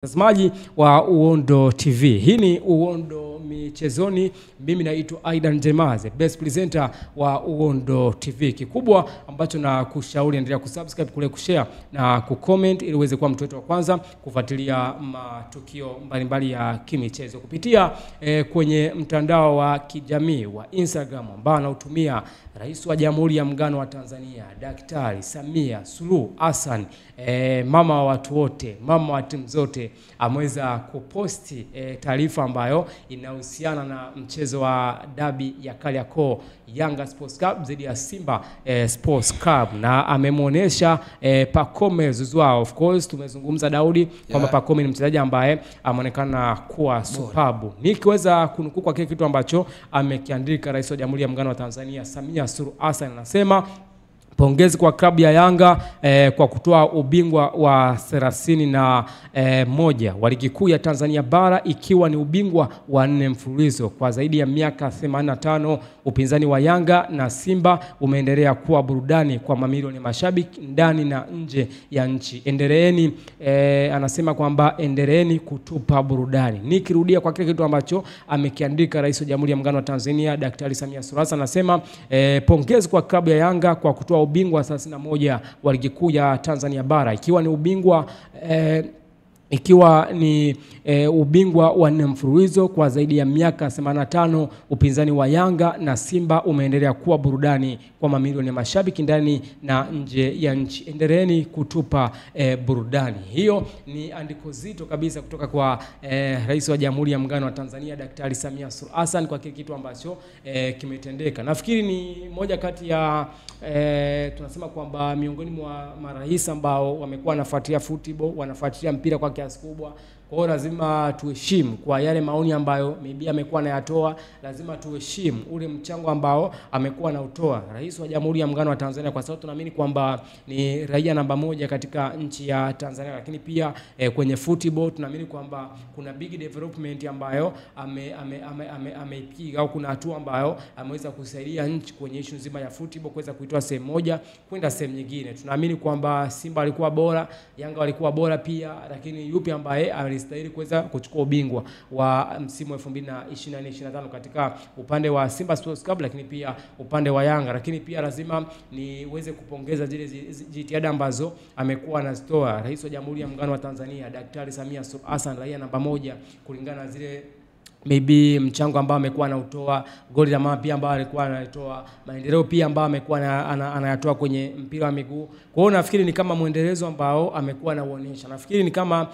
Mtazamaji wa Uondo TV. Hii ni Uondo Michezoni. Mimi naitwa Aidan Jemaze, best presenter wa Uondo TV. Kikubwa ambacho na kushauri, endelea kusubscribe, kule kushare na kucomment ili uweze kuwa mtu wetu wa kwanza kufuatilia matukio mbalimbali ya kimichezo kupitia kwenye mtandao wa kijamii wa Instagram ambao anautumia Rais wa Jamhuri ya Muungano wa Tanzania Daktari Samia Suluhu Hassan, mama wa watu wote, mama wa timu zote, ameweza kuposti taarifa ambayo inahusiana na mchezo wa dabi ya Kariakoo, Yanga Sports Club dhidi ya Simba Sports Club, na amemuonesha Pacome Zouzoua. Of course tumezungumza Daudi kwamba Pacome ni mchezaji ambaye ameonekana kuwa superb. Nikiweza kunukuu kwa kile kitu ambacho amekiandika Rais wa Jamhuri ya Muungano wa Tanzania Samia Suluhu Hassan, anasema pongezi kwa klabu ya Yanga kwa kutoa ubingwa wa 31 wa ligi kuu ya Tanzania bara, ikiwa ni ubingwa wa 4 mfululizo kwa zaidi ya miaka 85. Upinzani wa Yanga na Simba umeendelea kuwa burudani kwa mamilioni ya mashabiki ndani na nje ya nchi. Endeleeni, anasema kwamba endeleeni kutupa burudani. Nikirudia kwa kile kitu ambacho amekiandika Rais wa Jamhuri ya Muungano wa Tanzania Daktari Samia Suluhu Hassan, anasema pongezi kwa klabu ya Yanga kwa kutoa ubingwa 31 wa ligi kuu ya Tanzania bara, ikiwa ni ubingwa ubingwa wa 4 mfululizo kwa zaidi ya miaka 85. Upinzani wa Yanga na Simba umeendelea kuwa burudani kwa mamilioni ya mashabiki ndani na nje ya nchi. Endeleeni kutupa burudani. Hiyo ni andiko zito kabisa kutoka kwa Rais wa Jamhuri ya Muungano wa Tanzania Daktari Samia Suluhu Hassan kwa kile kitu ambacho kimetendeka. Nafikiri ni moja kati ya tunasema kwamba miongoni mwa marais ambao wamekuwa wanafuatilia football, wanafuatilia mpira kwa kiasi kubwa. Kwa hiyo lazima tuheshimu kwa yale maoni ambayo maybe amekuwa anayatoa, lazima tuheshimu ule mchango ambao amekuwa anautoa Rais wa Jamhuri ya Muungano wa Tanzania, kwa sababu tunaamini kwamba ni raia namba 1 katika nchi ya Tanzania. Lakini pia kwenye football tunaamini kwamba kuna big development ambayo ameipiga, au kuna hatua ambayo ameweza kusaidia nchi kwenye issue nzima ya football, kuweza kuitoa sehemu moja kwenda sehemu nyingine. Tunaamini kwamba Simba alikuwa bora, Yanga walikuwa bora pia, lakini yupi ambaye alistahili kuweza kuchukua ubingwa wa msimu 2024-2025 katika upande wa Simba Sports Club, lakini pia upande wa Yanga. Lakini pia lazima niweze kupongeza zile jitihada ambazo amekuwa anazitoa Rais wa Jamhuri ya Muungano wa Tanzania Daktari Samia Suluhu Hassan, raia namba 1, kulingana na zile maybe mchango ambao amekuwa anautoa, goli la mama pia ambao alikuwa anatoa, maendeleo pia ambao amekuwa anayatoa kwenye mpira wa miguu. Kwa hiyo nafikiri ni kama muendelezo ambao amekuwa anaonyesha. Nafikiri ni kama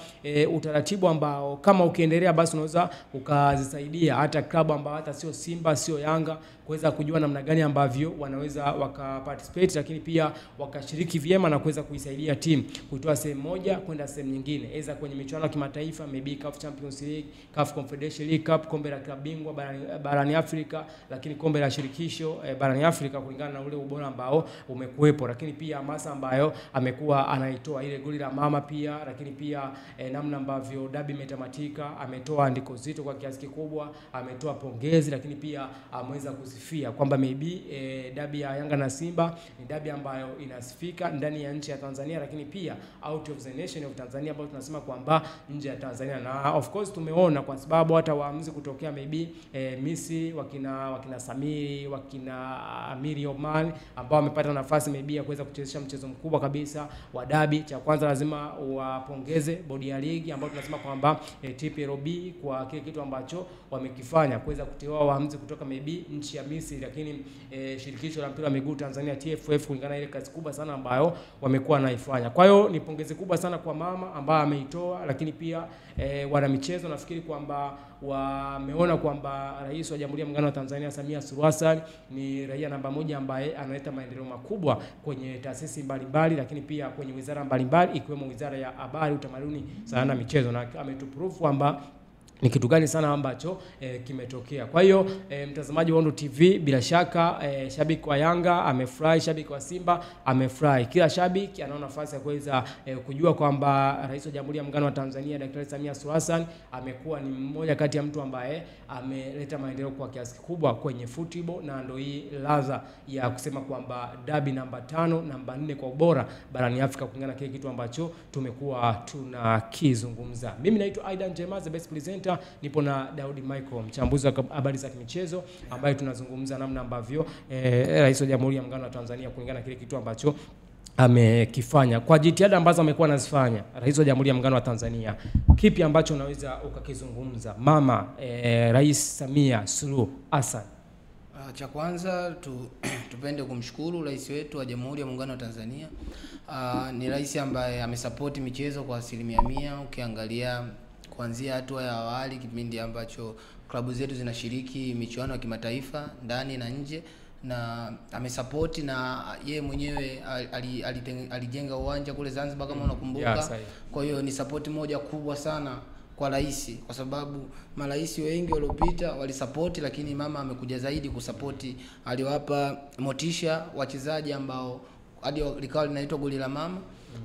utaratibu ambao kama ukiendelea basi unaweza ukazisaidia hata klabu ambao hata sio Simba, sio Yanga, kuweza kujua namna gani ambavyo wanaweza wakaparticipate, lakini pia wakashiriki vyema na kuweza kuisaidia timu kuitoa sehemu moja kwenda sehemu nyingine, aidha kwenye michuano ya kimataifa, maybe CAF Champions League, CAF Confederation League, kombe la klabu bingwa barani Afrika, lakini kombe la shirikisho barani Afrika, kulingana na ule ubora ambao umekuwepo. Lakini pia hamasa ambayo amekuwa anaitoa, ile goli la mama pia, lakini pia namna ambavyo dabi imetamatika, ametoa andiko zito kwa kiasi kikubwa, ametoa pongezi, lakini pia ameweza kusifia kwamba maybe dabi ya Yanga na Simba ni dabi ambayo inasifika ndani ya nchi ya Tanzania, lakini pia out of the nation of Tanzania, ambayo tunasema kwamba nje ya Tanzania. Na of course tumeona kwa sababu hata waamuzi kutokea maybe Misri, wakina Samiri, wakina Amiri Oman, ambao wamepata nafasi maybe ya kuweza kuchezesha mchezo mkubwa kabisa wa dabi. Cha kwanza lazima wapongeze bodi ya ligi ambao tunasema kwamba TPLB kwa kile kitu ambacho wamekifanya, kuweza kuteua waamuzi kutoka maybe nchi ya Misri, lakini shirikisho la mpira wa miguu Tanzania TFF, kulingana na ile kazi kubwa sana ambayo wamekuwa naifanya. Kwa hiyo ni pongezi kubwa sana kwa mama ambaye ameitoa, lakini pia wana michezo nafikiri kwamba wameona kwamba Rais wa Jamhuri ya Muungano wa Tanzania Samia Suluhu Hassan ni raia namba 1 ambaye analeta maendeleo makubwa kwenye taasisi mbalimbali, lakini pia kwenye wizara mbalimbali, ikiwemo Wizara ya Habari, Utamaduni, Sanaa na Michezo, na ametuproof kwamba ni kitu gani sana ambacho kimetokea. Kwa hiyo mtazamaji wa Undu TV, bila shaka shabiki wa Yanga amefurahi, shabiki wa Simba amefurahi. Kila shabiki ana nafasi ya kuweza kujua kwamba Rais wa Jamhuri ya Muungano wa Tanzania Daktari Samia Suluhu Hassan amekuwa ni mmoja kati ya mtu ambaye ameleta maendeleo kwa kiasi kikubwa kwenye football, na ndio hii ladha ya kusema kwamba dabi namba 5, namba 4 kwa ubora barani Afrika, kulingana na kile kitu ambacho tumekuwa tunakizungumza. Mimi naitwa Aidan Jema, the best presenter. Nipo na Daudi Michael, mchambuzi wa habari za michezo, ambaye tunazungumza namna ambavyo Rais wa Jamhuri ya Muungano wa Tanzania, kulingana na kile kitu ambacho amekifanya, kwa jitihada ambazo amekuwa anazifanya Rais wa Jamhuri ya Muungano wa Tanzania, kipi ambacho unaweza ukakizungumza mama Rais Samia Suluhu Hassan? Cha kwanza tupende kumshukuru rais wetu wa Jamhuri ya Muungano wa Tanzania. Ni rais ambaye amesupport michezo kwa 100%. Ukiangalia kuanzia hatua ya awali, kipindi ambacho klabu zetu zinashiriki michuano ya kimataifa ndani na nje, na amesupport, na yeye mwenyewe alijenga uwanja kule Zanzibar kama unakumbuka. Kwa hiyo ni support moja kubwa sana kwa rais, kwa sababu marais wengi waliopita walisupport, lakini mama amekuja zaidi kusupport. Aliwapa motisha wachezaji ambao hadi likawa linaitwa goli la mama,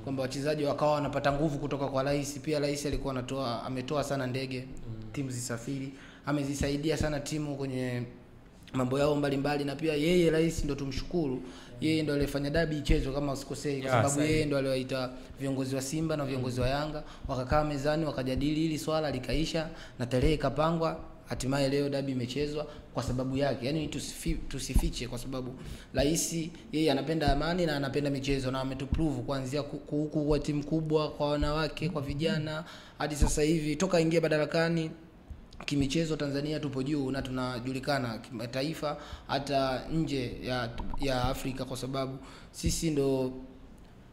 kwamba wachezaji wakawa wanapata nguvu kutoka kwa rais. Pia rais alikuwa ametoa sana ndege timu zisafiri, amezisaidia sana timu kwenye mambo yao mbalimbali. Na pia yeye rais ndo tumshukuru, yeye ndo alifanya dabi ichezo kama usikosei, kwa sababu yeye ndo aliwaita viongozi wa Simba na viongozi wa Yanga, wakakaa mezani wakajadili hili swala likaisha na tarehe ikapangwa. Hatimaye leo dabi imechezwa kwa sababu yake. Yaani tusifiche, kwa sababu rais yeye anapenda amani na anapenda michezo, na ametuprove kuanzia huku kwa timu kubwa, kwa wanawake, kwa vijana, hadi sasa hivi toka ingia madarakani kimichezo Tanzania tupo juu na tunajulikana kimataifa hata nje ya Afrika, kwa sababu sisi ndo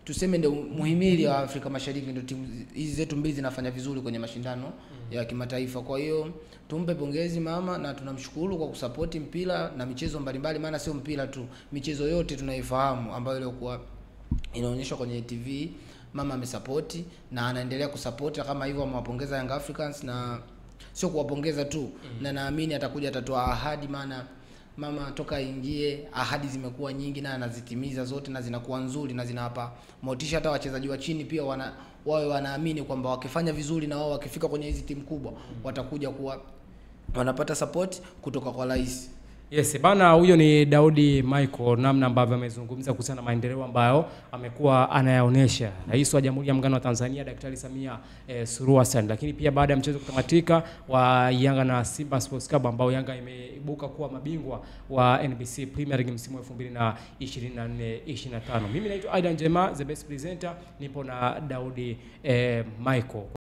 tuseme ndo muhimili wa Afrika Mashariki. Ndo timu hizi zetu mbili zinafanya vizuri kwenye mashindano ya kimataifa. Kwa hiyo tumpe pongezi mama, na tunamshukuru kwa kusupport mpira na michezo mbalimbali, maana sio mpira tu, michezo yote tunaifahamu ambayo ilikuwa inaonyeshwa kwenye TV. Mama amesupport na anaendelea kusupport kama hivyo. Amewapongeza Young Africans, na sio kuwapongeza tu, na naamini atakuja atatoa ahadi, maana mama toka ingie ahadi zimekuwa nyingi na anazitimiza zote, na zinakuwa nzuri na zinawapa motisha hata wachezaji wa chini pia wawe wanaamini kwamba wakifanya vizuri na wao wakifika kwenye hizi timu kubwa watakuja kuwa wanapata support kutoka kwa rais. Yes, bana, huyo ni Daudi Michael, namna ambavyo amezungumza kuhusiana na maendeleo ambayo amekuwa anayaonesha Rais wa Jamhuri ya Muungano wa Tanzania Daktari Samia Suluhu Hassan. Lakini pia baada ya mchezo kutamatika wa Yanga na Simba Sports Club, ambao Yanga imeibuka kuwa mabingwa wa NBC Premier League msimu 2024-25. Mimi naitwa Aidan Jema, the best presenter, nipo na Daudi Michael.